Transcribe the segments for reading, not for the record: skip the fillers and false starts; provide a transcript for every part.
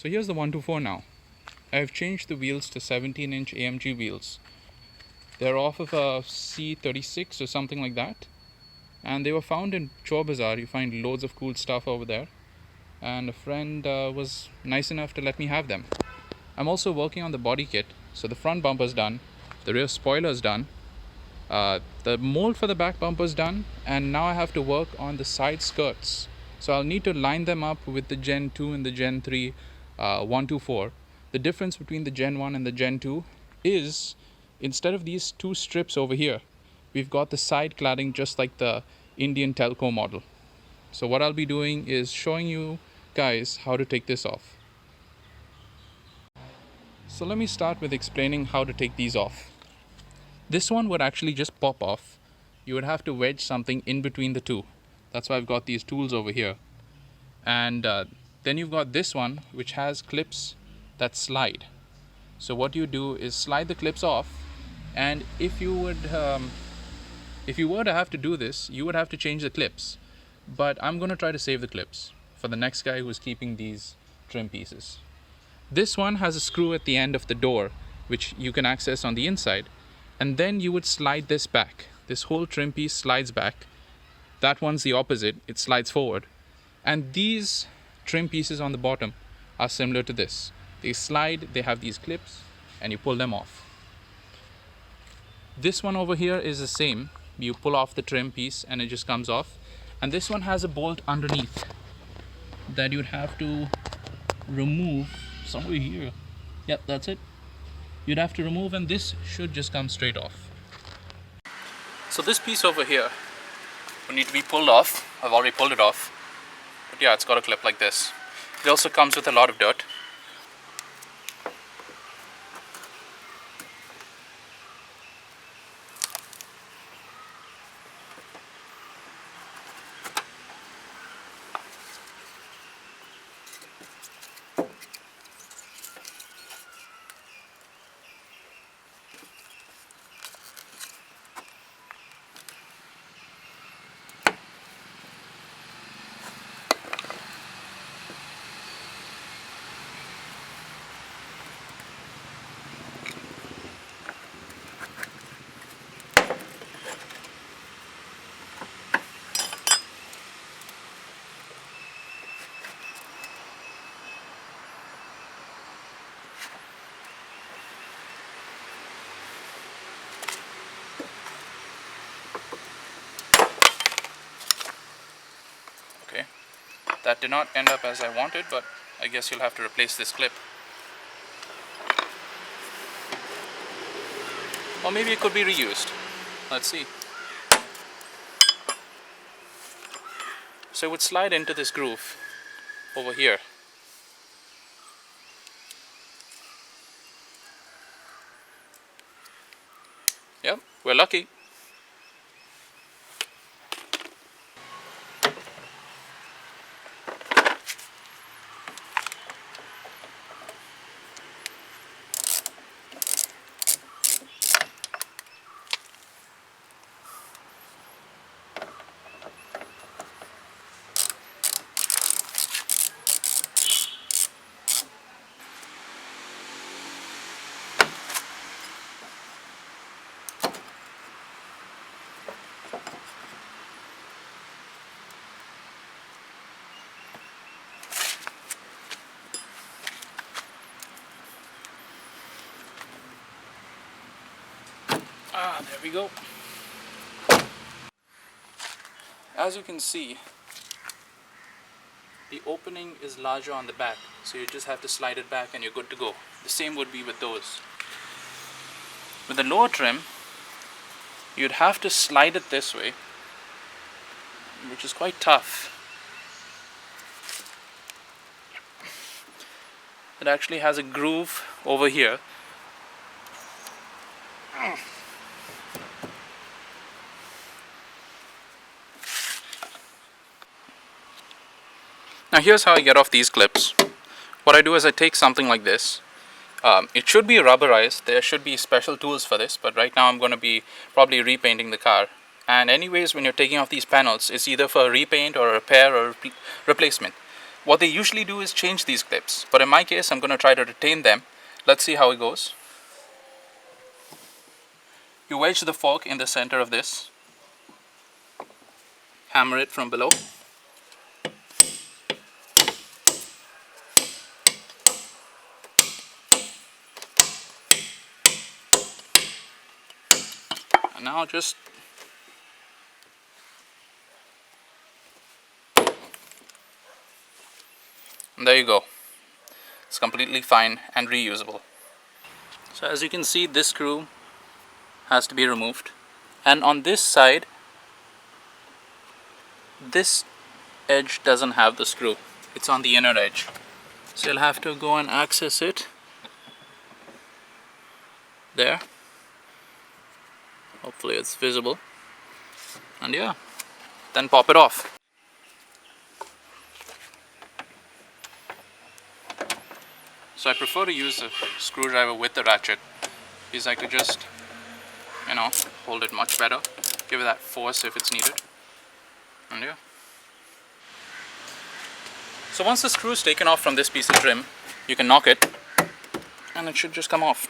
So here's the 124 now. I've changed the wheels to 17-inch AMG wheels. They're off of a C36 or something like that. And they were found in Chor Bazaar. You find loads of cool stuff over there. And a friend was nice enough to let me have them. I'm also working on the body kit. So the front bumper's done. The rear spoiler's done. The mold for the back bumper's done. And now I have to work on the side skirts. So I'll need to line them up with the Gen 2 and the Gen 3 124. The difference between the Gen 1 and the Gen 2 is instead of these two strips over here, we've got the side cladding just like the Indian Telco model. So what I'll be doing is showing you guys how to take this off. So let me start with explaining how to take these off. This one would actually just pop off. You would have to wedge something in between the two. That's why I've got these tools over here. And then you've got this one which has clips that slide. So what you do is slide the clips off, and if you were to have to do this, you would have to change the clips. But I'm going to try to save the clips for the next guy who's keeping these trim pieces. This one has a screw at the end of the door which you can access on the inside, and then you would slide this back. This whole trim piece slides back. That one's the opposite, it slides forward. And these trim pieces on the bottom are similar to this. They slide, they have these clips, and you pull them off. This one over here is the same. You pull off the trim piece and it just comes off. And this one has a bolt underneath that you'd have to remove somewhere here. Yep, that's it. You'd have to remove, and this should just come straight off. So this piece over here will need to be pulled off. I've already pulled it off. But yeah, it's got a clip like this. It also comes with a lot of dirt. Okay, that did not end up as I wanted, but I guess you'll have to replace this clip. Or maybe it could be reused. Let's see. So it would slide into this groove over here. Yep, we're lucky. There we go. As you can see, the opening is larger on the back, so you just have to slide it back and you're good to go. The same would be with those. With the lower trim, you'd have to slide it this way, which is quite tough. It actually has a groove over here. Now here's how I get off these clips. What I do is I take something like this. It should be rubberized. There should be special tools for this, but right now I'm going to be probably repainting the car. And anyways, when you're taking off these panels, it's either for a repaint or a repair or replacement. What they usually do is change these clips, but in my case I'm going to try to retain them. Let's see how it goes. You wedge the fork in the center of this, hammer it from below, and now just and there you go. It's completely fine and reusable. So as you can see, this screw has to be removed, and on this side this edge doesn't have the screw, it's on the inner edge, so you'll have to go and access it there. Hopefully it's visible, and yeah, then pop it off. So I prefer to use a screwdriver with the ratchet because I could just, hold it much better, give it that force if it's needed, and yeah. So once the screw is taken off from this piece of trim, you can knock it and it should just come off.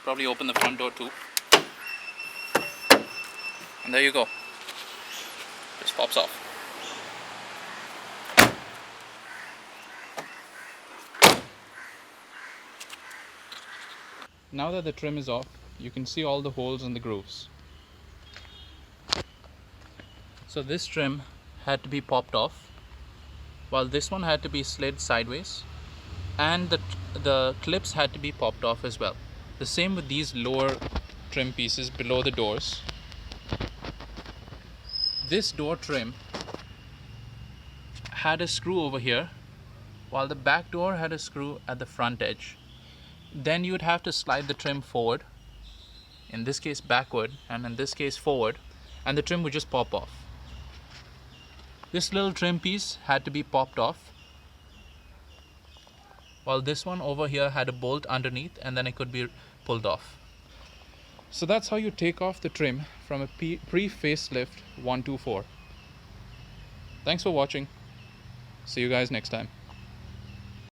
Probably open the front door too, and there you go, just pops off. Now that the trim is off, you can see all the holes and the grooves. So this trim had to be popped off, while this one had to be slid sideways, and the clips had to be popped off as well. The same with these lower trim pieces below the doors. This door trim had a screw over here, while the back door had a screw at the front edge. Then you would have to slide the trim forward, in this case backward, and in this case forward, and the trim would just pop off. This little trim piece had to be popped off, while this one over here had a bolt underneath, and then it could be pulled off. So that's how you take off the trim from a pre-facelift 124. Thanks for watching. See you guys next time.